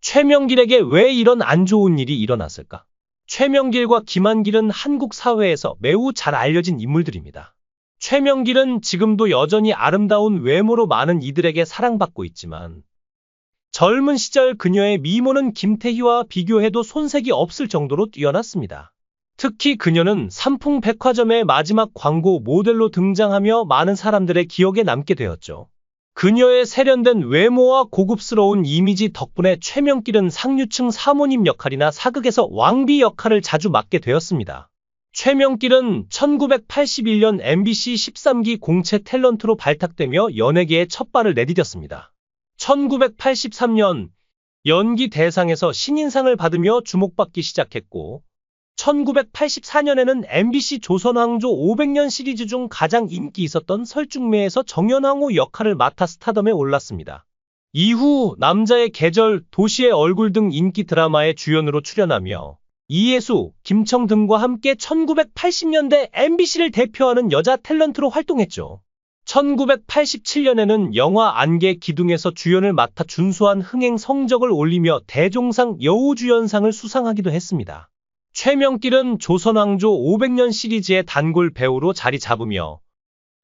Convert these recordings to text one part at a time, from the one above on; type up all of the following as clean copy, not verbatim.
최명길에게 왜 이런 안 좋은 일이 일어났을까? 최명길과 김한길은 한국 사회에서 매우 잘 알려진 인물들입니다. 최명길은 지금도 여전히 아름다운 외모로 많은 이들에게 사랑받고 있지만 젊은 시절 그녀의 미모는 김태희와 비교해도 손색이 없을 정도로 뛰어났습니다. 특히 그녀는 삼풍백화점의 마지막 광고 모델로 등장하며 많은 사람들의 기억에 남게 되었죠. 그녀의 세련된 외모와 고급스러운 이미지 덕분에 최명길은 상류층 사모님 역할이나 사극에서 왕비 역할을 자주 맡게 되었습니다. 최명길은 1981년 MBC 13기 공채 탤런트로 발탁되며 연예계에 첫 발을 내디뎠습니다. 1983년 연기 대상에서 신인상을 받으며 주목받기 시작했고 1984년에는 MBC 조선왕조 500년 시리즈 중 가장 인기 있었던 설중매에서 정연황후 역할을 맡아 스타덤에 올랐습니다. 이후 남자의 계절, 도시의 얼굴 등 인기 드라마의 주연으로 출연하며 이혜수, 김청 등과 함께 1980년대 MBC를 대표하는 여자 탤런트로 활동했죠. 1987년에는 영화 안개 기둥에서 주연을 맡아 준수한 흥행 성적을 올리며 대종상 여우주연상을 수상하기도 했습니다. 최명길은 조선왕조 500년 시리즈의 단골 배우로 자리 잡으며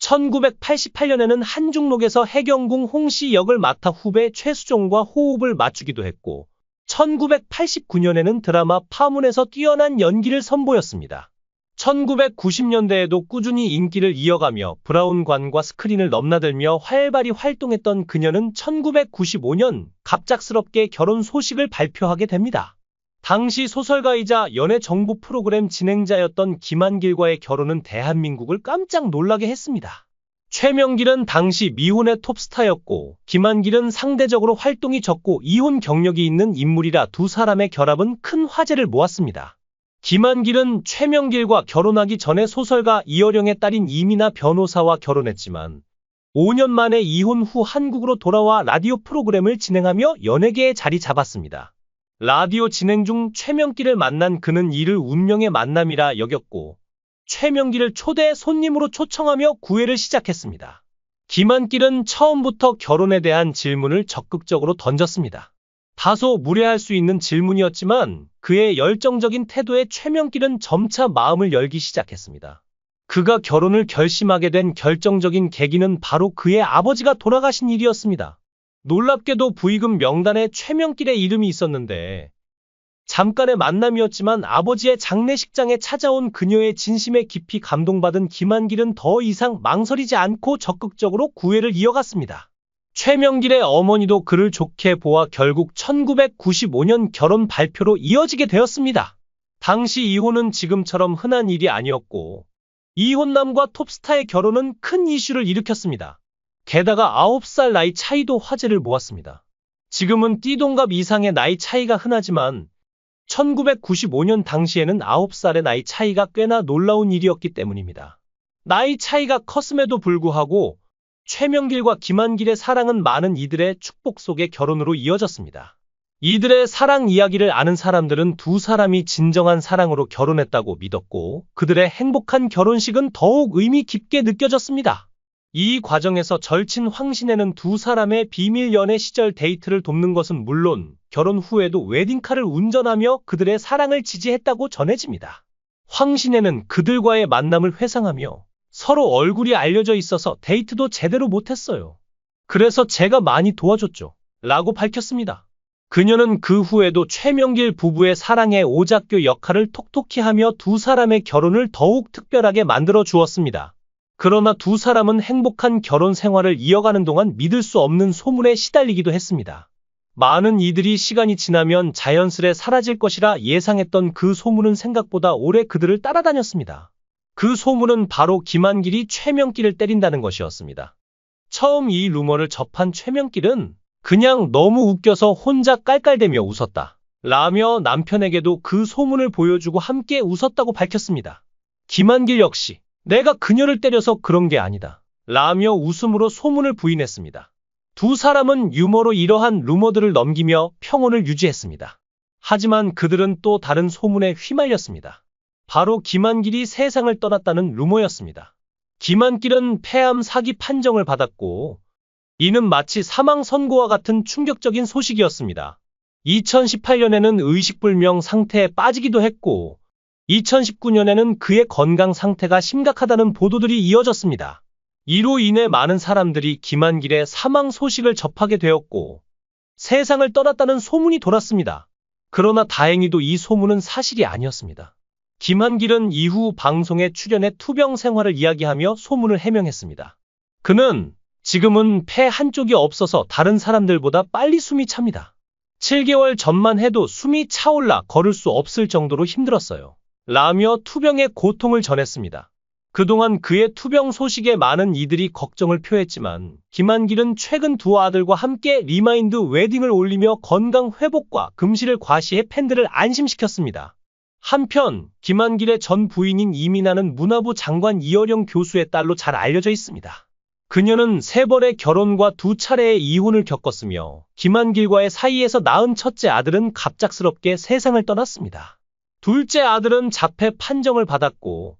1988년에는 한중록에서 해경궁 홍씨 역을 맡아 후배 최수종과 호흡을 맞추기도 했고 1989년에는 드라마 파문에서 뛰어난 연기를 선보였습니다. 1990년대에도 꾸준히 인기를 이어가며 브라운관과 스크린을 넘나들며 활발히 활동했던 그녀는 1995년 갑작스럽게 결혼 소식을 발표하게 됩니다. 당시 소설가이자 연애 정보 프로그램 진행자였던 김한길과의 결혼은 대한민국을 깜짝 놀라게 했습니다. 최명길은 당시 미혼의 톱스타였고 김한길은 상대적으로 활동이 적고 이혼 경력이 있는 인물이라 두 사람의 결합은 큰 화제를 모았습니다. 김한길은 최명길과 결혼하기 전에 소설가 이어령의 딸인 이민아 변호사와 결혼했지만 5년 만에 이혼 후 한국으로 돌아와 라디오 프로그램을 진행하며 연예계에 자리 잡았습니다. 라디오 진행 중 최명길을 만난 그는 이를 운명의 만남이라 여겼고 최명길을 초대 손님으로 초청하며 구애를 시작했습니다. 김한길은 처음부터 결혼에 대한 질문을 적극적으로 던졌습니다. 다소 무례할 수 있는 질문이었지만 그의 열정적인 태도에 최명길은 점차 마음을 열기 시작했습니다. 그가 결혼을 결심하게 된 결정적인 계기는 바로 그의 아버지가 돌아가신 일이었습니다. 놀랍게도 부의금 명단에 최명길의 이름이 있었는데 잠깐의 만남이었지만 아버지의 장례식장에 찾아온 그녀의 진심에 깊이 감동받은 김한길은 더 이상 망설이지 않고 적극적으로 구애를 이어갔습니다. 최명길의 어머니도 그를 좋게 보아 결국 1995년 결혼 발표로 이어지게 되었습니다. 당시 이혼은 지금처럼 흔한 일이 아니었고 이혼남과 톱스타의 결혼은 큰 이슈를 일으켰습니다. 게다가 9살 나이 차이도 화제를 모았습니다. 지금은 띠동갑 이상의 나이 차이가 흔하지만 1995년 당시에는 9살의 나이 차이가 꽤나 놀라운 일이었기 때문입니다. 나이 차이가 컸음에도 불구하고 최명길과 김한길의 사랑은 많은 이들의 축복 속의 결혼으로 이어졌습니다. 이들의 사랑 이야기를 아는 사람들은 두 사람이 진정한 사랑으로 결혼했다고 믿었고 그들의 행복한 결혼식은 더욱 의미 깊게 느껴졌습니다. 이 과정에서 절친 황신혜는 두 사람의 비밀 연애 시절 데이트를 돕는 것은 물론 결혼 후에도 웨딩카를 운전하며 그들의 사랑을 지지했다고 전해집니다. 황신혜는 그들과의 만남을 회상하며 서로 얼굴이 알려져 있어서 데이트도 제대로 못했어요. 그래서 제가 많이 도와줬죠. 라고 밝혔습니다. 그녀는 그 후에도 최명길 부부의 사랑의 오작교 역할을 톡톡히 하며 두 사람의 결혼을 더욱 특별하게 만들어 주었습니다. 그러나 두 사람은 행복한 결혼 생활을 이어가는 동안 믿을 수 없는 소문에 시달리기도 했습니다. 많은 이들이 시간이 지나면 자연스레 사라질 것이라 예상했던 그 소문은 생각보다 오래 그들을 따라다녔습니다. 그 소문은 바로 김한길이 최명길을 때린다는 것이었습니다. 처음 이 루머를 접한 최명길은 그냥 너무 웃겨서 혼자 깔깔대며 웃었다. 라며 남편에게도 그 소문을 보여주고 함께 웃었다고 밝혔습니다. 김한길 역시 내가 그녀를 때려서 그런 게 아니다. 라며 웃음으로 소문을 부인했습니다. 두 사람은 유머로 이러한 루머들을 넘기며 평온을 유지했습니다. 하지만 그들은 또 다른 소문에 휘말렸습니다. 바로 김한길이 세상을 떠났다는 루머였습니다. 김한길은 폐암 사기 판정을 받았고 이는 마치 사망 선고와 같은 충격적인 소식이었습니다. 2018년에는 의식불명 상태에 빠지기도 했고, 2019년에는 그의 건강 상태가 심각하다는 보도들이 이어졌습니다. 이로 인해 많은 사람들이 김한길의 사망 소식을 접하게 되었고, 세상을 떠났다는 소문이 돌았습니다. 그러나 다행히도 이 소문은 사실이 아니었습니다. 김한길은 이후 방송에 출연해 투병 생활을 이야기하며 소문을 해명했습니다. 그는 지금은 폐 한쪽이 없어서 다른 사람들보다 빨리 숨이 찹니다. 7개월 전만 해도 숨이 차올라 걸을 수 없을 정도로 힘들었어요. 라며 투병의 고통을 전했습니다. 그동안 그의 투병 소식에 많은 이들이 걱정을 표했지만 김한길은 최근 두 아들과 함께 리마인드 웨딩을 올리며 건강 회복과 금실을 과시해 팬들을 안심시켰습니다. 한편 김한길의 전 부인인 이민아는 문화부 장관 이어령 교수의 딸로 잘 알려져 있습니다. 그녀는 3번의 결혼과 2차례의 이혼을 겪었으며 김한길과의 사이에서 낳은 첫째 아들은 갑작스럽게 세상을 떠났습니다. 둘째 아들은 자폐 판정을 받았고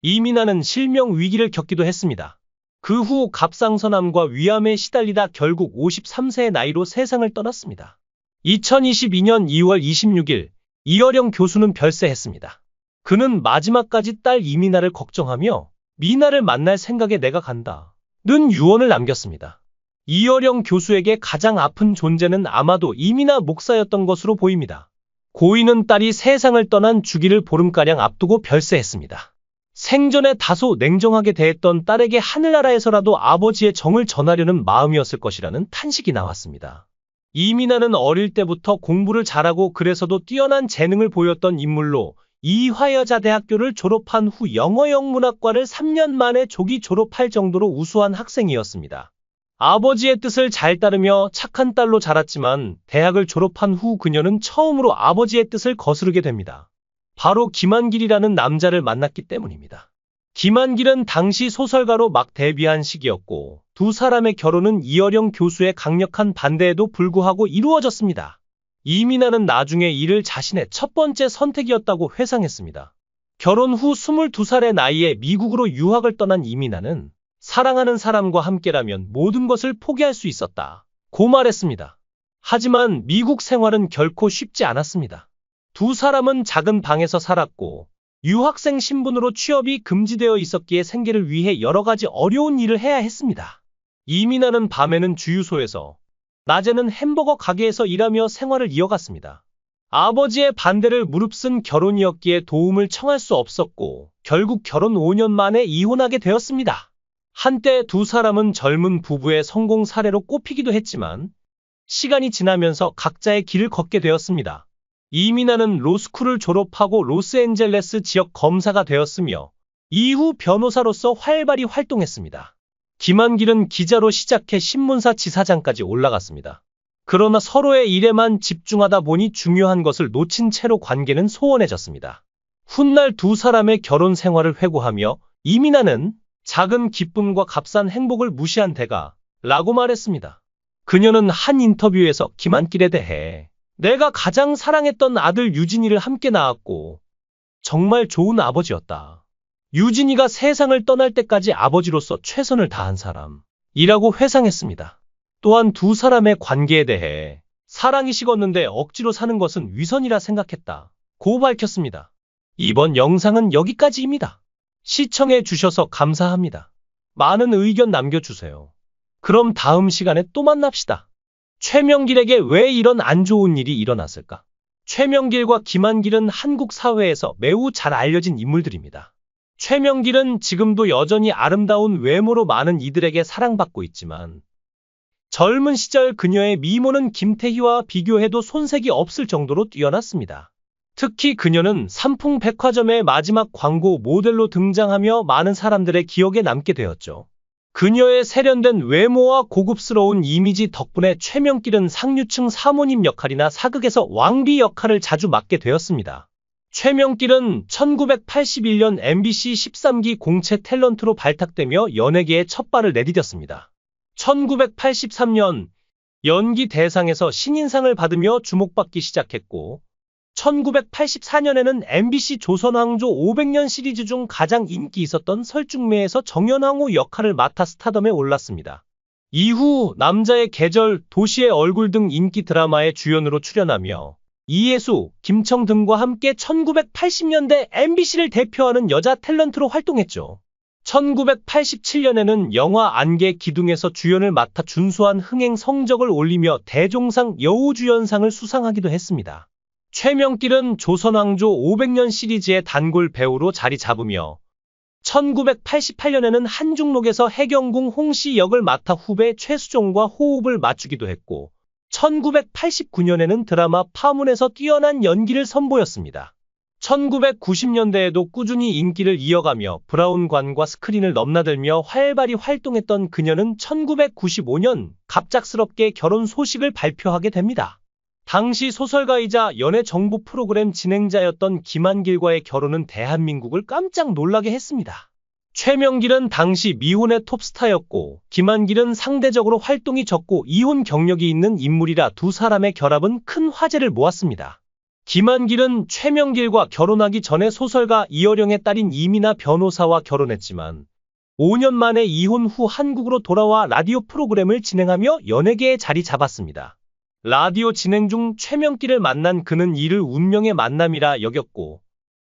이민아는 실명 위기를 겪기도 했습니다. 그 후 갑상선암과 위암에 시달리다 결국 53세의 나이로 세상을 떠났습니다. 2022년 2월 26일 이어령 교수는 별세했습니다. 그는 마지막까지 딸 이민아를 걱정하며 미나를 만날 생각에 내가 간다 는 유언을 남겼습니다. 이어령 교수에게 가장 아픈 존재는 아마도 이민아 목사였던 것으로 보입니다. 고인은 딸이 세상을 떠난 주기를 보름가량 앞두고 별세했습니다. 생전에 다소 냉정하게 대했던 딸에게 하늘나라에서라도 아버지의 정을 전하려는 마음이었을 것이라는 탄식이 나왔습니다. 이민아는 어릴 때부터 공부를 잘하고 그래서도 뛰어난 재능을 보였던 인물로 이화여자대학교를 졸업한 후 영어영문학과를 3년 만에 조기 졸업할 정도로 우수한 학생이었습니다. 아버지의 뜻을 잘 따르며 착한 딸로 자랐지만 대학을 졸업한 후 그녀는 처음으로 아버지의 뜻을 거스르게 됩니다. 바로 김한길이라는 남자를 만났기 때문입니다. 김한길은 당시 소설가로 막 데뷔한 시기였고 두 사람의 결혼은 이어령 교수의 강력한 반대에도 불구하고 이루어졌습니다. 이민아는 나중에 이를 자신의 첫 번째 선택이었다고 회상했습니다. 결혼 후 22살의 나이에 미국으로 유학을 떠난 이민아는 사랑하는 사람과 함께라면 모든 것을 포기할 수 있었다고 말했습니다. 하지만 미국 생활은 결코 쉽지 않았습니다. 두 사람은 작은 방에서 살았고 유학생 신분으로 취업이 금지되어 있었기에 생계를 위해 여러 가지 어려운 일을 해야 했습니다. 이민아는 밤에는 주유소에서 낮에는 햄버거 가게에서 일하며 생활을 이어갔습니다. 아버지의 반대를 무릅쓴 결혼이었기에 도움을 청할 수 없었고 결국 결혼 5년 만에 이혼하게 되었습니다. 한때 두 사람은 젊은 부부의 성공 사례로 꼽히기도 했지만 시간이 지나면서 각자의 길을 걷게 되었습니다. 이민아는 로스쿨을 졸업하고 로스앤젤레스 지역 검사가 되었으며 이후 변호사로서 활발히 활동했습니다. 김한길은 기자로 시작해 신문사 지사장까지 올라갔습니다. 그러나 서로의 일에만 집중하다 보니 중요한 것을 놓친 채로 관계는 소원해졌습니다. 훗날 두 사람의 결혼 생활을 회고하며 이민아는 작은 기쁨과 값싼 행복을 무시한 대가 라고 말했습니다. 그녀는 한 인터뷰에서 김한길에 대해 내가 가장 사랑했던 아들 유진이를 함께 낳았고 정말 좋은 아버지였다. 유진이가 세상을 떠날 때까지 아버지로서 최선을 다한 사람이라고 회상했습니다. 또한 두 사람의 관계에 대해 사랑이 식었는데 억지로 사는 것은 위선이라 생각했다고 밝혔습니다. 이번 영상은 여기까지입니다. 시청해 주셔서 감사합니다. 많은 의견 남겨주세요. 그럼 다음 시간에 또 만납시다. 최명길에게 왜 이런 안 좋은 일이 일어났을까? 최명길과 김한길은 한국 사회에서 매우 잘 알려진 인물들입니다. 최명길은 지금도 여전히 아름다운 외모로 많은 이들에게 사랑받고 있지만 젊은 시절 그녀의 미모는 김태희와 비교해도 손색이 없을 정도로 뛰어났습니다. 특히 그녀는 삼풍백화점의 마지막 광고 모델로 등장하며 많은 사람들의 기억에 남게 되었죠. 그녀의 세련된 외모와 고급스러운 이미지 덕분에 최명길은 상류층 사모님 역할이나 사극에서 왕비 역할을 자주 맡게 되었습니다. 최명길은 1981년 MBC 13기 공채 탤런트로 발탁되며 연예계에 첫 발을 내디뎠습니다. 1983년 연기 대상에서 신인상을 받으며 주목받기 시작했고 1984년에는 MBC 조선왕조 500년 시리즈 중 가장 인기 있었던 설중매에서 정연왕후 역할을 맡아 스타덤에 올랐습니다. 이후 남자의 계절, 도시의 얼굴 등 인기 드라마에 주연으로 출연하며 이예수, 김청 등과 함께 1980년대 MBC를 대표하는 여자 탤런트로 활동했죠. 1987년에는 영화 안개 기둥에서 주연을 맡아 준수한 흥행 성적을 올리며 대종상 여우주연상을 수상하기도 했습니다. 최명길은 조선왕조 500년 시리즈의 단골 배우로 자리 잡으며 1988년에는 한중록에서 해경궁 홍씨 역을 맡아 후배 최수종과 호흡을 맞추기도 했고 1989년에는 드라마 파문에서 뛰어난 연기를 선보였습니다. 1990년대에도 꾸준히 인기를 이어가며 브라운관과 스크린을 넘나들며 활발히 활동했던 그녀는 1995년 갑작스럽게 결혼 소식을 발표하게 됩니다. 당시 소설가이자 연애 정보 프로그램 진행자였던 김한길과의 결혼은 대한민국을 깜짝 놀라게 했습니다. 최명길은 당시 미혼의 톱스타였고 김한길은 상대적으로 활동이 적고 이혼 경력이 있는 인물이라 두 사람의 결합은 큰 화제를 모았습니다. 김한길은 최명길과 결혼하기 전에 소설가 이어령의 딸인 이민아 변호사와 결혼했지만 5년 만에 이혼 후 한국으로 돌아와 라디오 프로그램을 진행하며 연예계에 자리 잡았습니다. 라디오 진행 중 최명길을 만난 그는 이를 운명의 만남이라 여겼고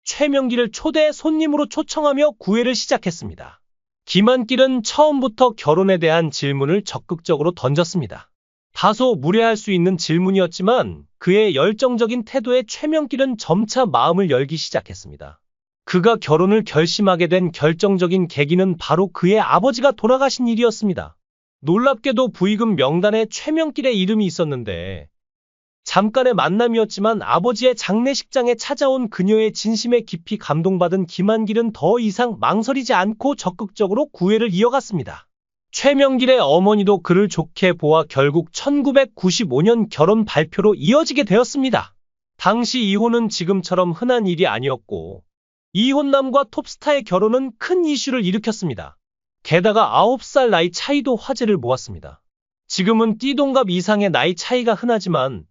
최명길을 초대 손님으로 초청하며 구애를 시작했습니다. 김한길은 처음부터 결혼에 대한 질문을 적극적으로 던졌습니다. 다소 무례할 수 있는 질문이었지만 그의 열정적인 태도에 최명길은 점차 마음을 열기 시작했습니다. 그가 결혼을 결심하게 된 결정적인 계기는 바로 그의 아버지가 돌아가신 일이었습니다. 놀랍게도 부의금 명단에 최명길의 이름이 있었는데 잠깐의 만남이었지만 아버지의 장례식장에 찾아온 그녀의 진심에 깊이 감동받은 김한길은 더 이상 망설이지 않고 적극적으로 구애를 이어갔습니다. 최명길의 어머니도 그를 좋게 보아 결국 1995년 결혼 발표로 이어지게 되었습니다. 당시 이혼은 지금처럼 흔한 일이 아니었고 이혼남과 톱스타의 결혼은 큰 이슈를 일으켰습니다. 게다가 9살 나이 차이도 화제를 모았습니다. 지금은 띠동갑 이상의 나이 차이가 흔하지만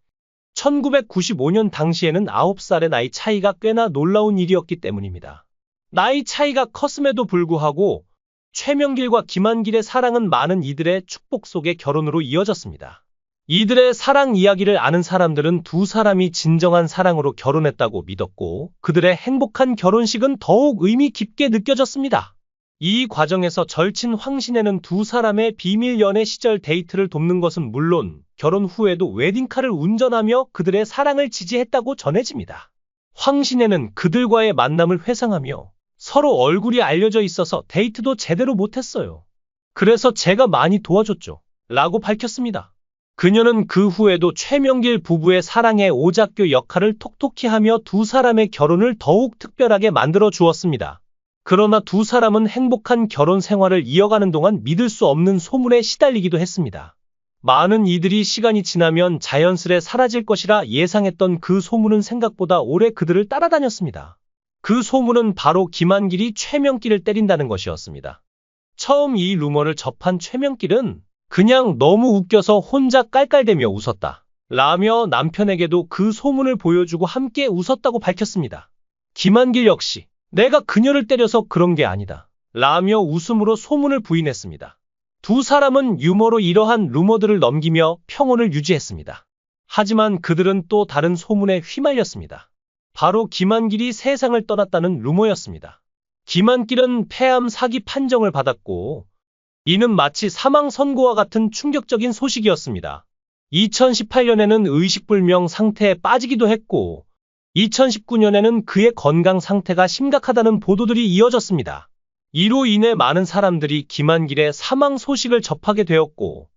1995년 당시에는 9살의 나이 차이가 꽤나 놀라운 일이었기 때문입니다. 나이 차이가 컸음에도 불구하고 최명길과 김한길의 사랑은 많은 이들의 축복 속의 결혼으로 이어졌습니다. 이들의 사랑 이야기를 아는 사람들은 두 사람이 진정한 사랑으로 결혼했다고 믿었고 그들의 행복한 결혼식은 더욱 의미 깊게 느껴졌습니다. 이 과정에서 절친 황신혜는 두 사람의 비밀 연애 시절 데이트를 돕는 것은 물론 결혼 후에도 웨딩카를 운전하며 그들의 사랑을 지지했다고 전해집니다. 황신혜는 그들과의 만남을 회상하며 서로 얼굴이 알려져 있어서 데이트도 제대로 못했어요. 그래서 제가 많이 도와줬죠. 라고 밝혔습니다. 그녀는 그 후에도 최명길 부부의 사랑의 오작교 역할을 톡톡히 하며 두 사람의 결혼을 더욱 특별하게 만들어 주었습니다. 그러나 두 사람은 행복한 결혼 생활을 이어가는 동안 믿을 수 없는 소문에 시달리기도 했습니다. 많은 이들이 시간이 지나면 자연스레 사라질 것이라 예상했던 그 소문은 생각보다 오래 그들을 따라다녔습니다. 그 소문은 바로 김한길이 최명길을 때린다는 것이었습니다. 처음 이 루머를 접한 최명길은 그냥 너무 웃겨서 혼자 깔깔대며 웃었다. 라며 남편에게도 그 소문을 보여주고 함께 웃었다고 밝혔습니다. 김한길 역시 내가 그녀를 때려서 그런 게 아니다. 라며 웃음으로 소문을 부인했습니다. 두 사람은 유머로 이러한 루머들을 넘기며 평온을 유지했습니다. 하지만 그들은 또 다른 소문에 휘말렸습니다. 바로 김한길이 세상을 떠났다는 루머였습니다. 김한길은 폐암 사기 판정을 받았고 이는 마치 사망 선고와 같은 충격적인 소식이었습니다. 2018년에는 의식불명 상태에 빠지기도 했고 2019년에는 그의 건강 상태가 심각하다는 보도들이 이어졌습니다. 이로 인해 많은 사람들이 김한길의 사망 소식을 접하게 되었고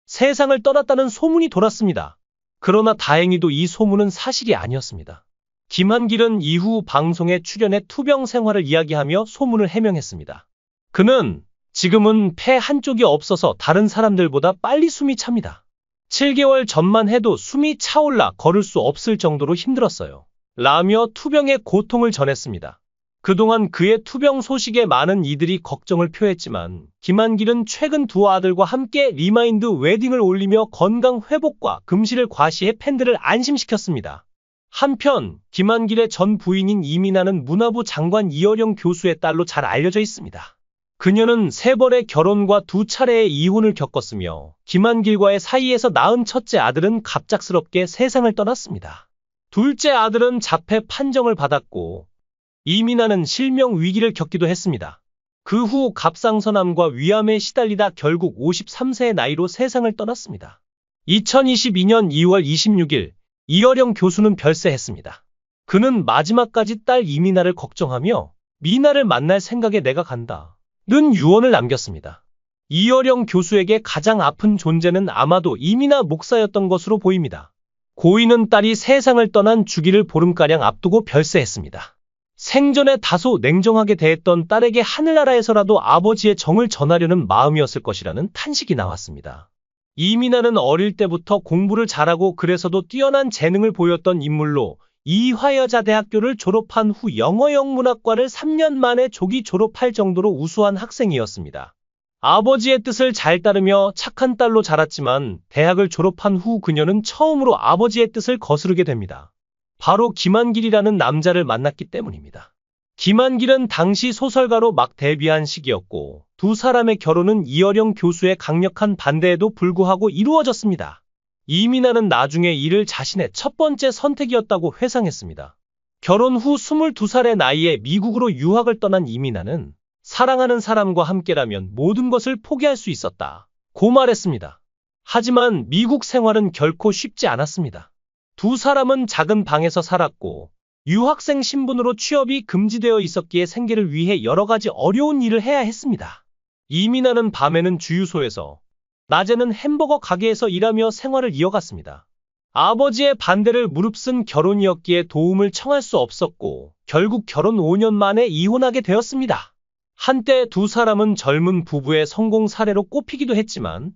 세상을 떠났다는 소문이 돌았습니다. 그러나 다행히도 이 소문은 사실이 아니었습니다. 김한길은 이후 방송에 출연해 투병 생활을 이야기하며 소문을 해명했습니다. 그는 지금은 폐 한쪽이 없어서 다른 사람들보다 빨리 숨이 찹니다. 7개월 전만 해도 숨이 차올라 걸을 수 없을 정도로 힘들었어요. 라며 투병의 고통을 전했습니다. 그동안 그의 투병 소식에 많은 이들이 걱정을 표했지만 김한길은 최근 두 아들과 함께 리마인드 웨딩을 올리며 건강 회복과 금실을 과시해 팬들을 안심시켰습니다. 한편 김한길의 전 부인인 이민아는 문화부 장관 이어령 교수의 딸로 잘 알려져 있습니다. 그녀는 3번의 결혼과 2차례의 이혼을 겪었으며 김한길과의 사이에서 낳은 첫째 아들은 갑작스럽게 세상을 떠났습니다. 둘째 아들은 자폐 판정을 받았고 이민아는 실명 위기를 겪기도 했습니다. 그 후 갑상선암과 위암에 시달리다 결국 53세의 나이로 세상을 떠났습니다. 2022년 2월 26일 이어령 교수는 별세했습니다. 그는 마지막까지 딸 이민아를 걱정하며 미나를 만날 생각에 내가 간다 는 유언을 남겼습니다. 이어령 교수에게 가장 아픈 존재는 아마도 이민아 목사였던 것으로 보입니다. 고인은 딸이 세상을 떠난 주기를 보름가량 앞두고 별세했습니다. 생전에 다소 냉정하게 대했던 딸에게 하늘나라에서라도 아버지의 정을 전하려는 마음이었을 것이라는 탄식이 나왔습니다. 이민아는 어릴 때부터 공부를 잘하고 그래서도 뛰어난 재능을 보였던 인물로 이화여자대학교를 졸업한 후 영어영문학과를 3년 만에 조기 졸업할 정도로 우수한 학생이었습니다. 아버지의 뜻을 잘 따르며 착한 딸로 자랐지만 대학을 졸업한 후 그녀는 처음으로 아버지의 뜻을 거스르게 됩니다. 바로 김한길이라는 남자를 만났기 때문입니다. 김한길은 당시 소설가로 막 데뷔한 시기였고 두 사람의 결혼은 이어령 교수의 강력한 반대에도 불구하고 이루어졌습니다. 이민아는 나중에 이를 자신의 첫 번째 선택이었다고 회상했습니다. 결혼 후 22살의 나이에 미국으로 유학을 떠난 이민아는 사랑하는 사람과 함께라면 모든 것을 포기할 수 있었다고 말했습니다. 하지만 미국 생활은 결코 쉽지 않았습니다. 두 사람은 작은 방에서 살았고 유학생 신분으로 취업이 금지되어 있었기에 생계를 위해 여러 가지 어려운 일을 해야 했습니다. 이민아는 밤에는 주유소에서, 낮에는 햄버거 가게에서 일하며 생활을 이어갔습니다. 아버지의 반대를 무릅쓴 결혼이었기에 도움을 청할 수 없었고 결국 결혼 5년 만에 이혼하게 되었습니다. 한때 두 사람은 젊은 부부의 성공 사례로 꼽히기도 했지만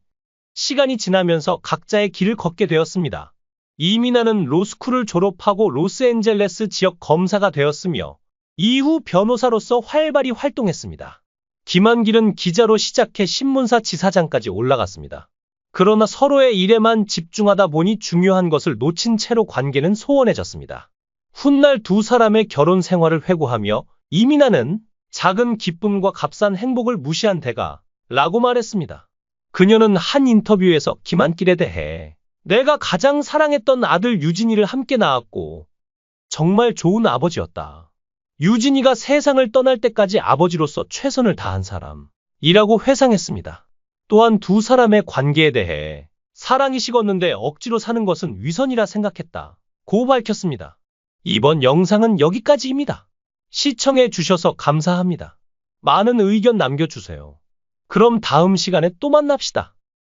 시간이 지나면서 각자의 길을 걷게 되었습니다. 이민아는 로스쿨을 졸업하고 로스앤젤레스 지역 검사가 되었으며 이후 변호사로서 활발히 활동했습니다. 김한길은 기자로 시작해 신문사 지사장까지 올라갔습니다. 그러나 서로의 일에만 집중하다 보니 중요한 것을 놓친 채로 관계는 소원해졌습니다. 훗날 두 사람의 결혼 생활을 회고하며 이민아는 작은 기쁨과 값싼 행복을 무시한 대가 라고 말했습니다. 그녀는 한 인터뷰에서 김한길에 대해 내가 가장 사랑했던 아들 유진이를 함께 낳았고 정말 좋은 아버지였다. 유진이가 세상을 떠날 때까지 아버지로서 최선을 다한 사람이라고 회상했습니다. 또한 두 사람의 관계에 대해 사랑이 식었는데 억지로 사는 것은 위선이라 생각했다고 밝혔습니다. 이번 영상은 여기까지입니다. 시청해 주셔서 감사합니다. 많은 의견 남겨주세요. 그럼 다음 시간에 또 만납시다.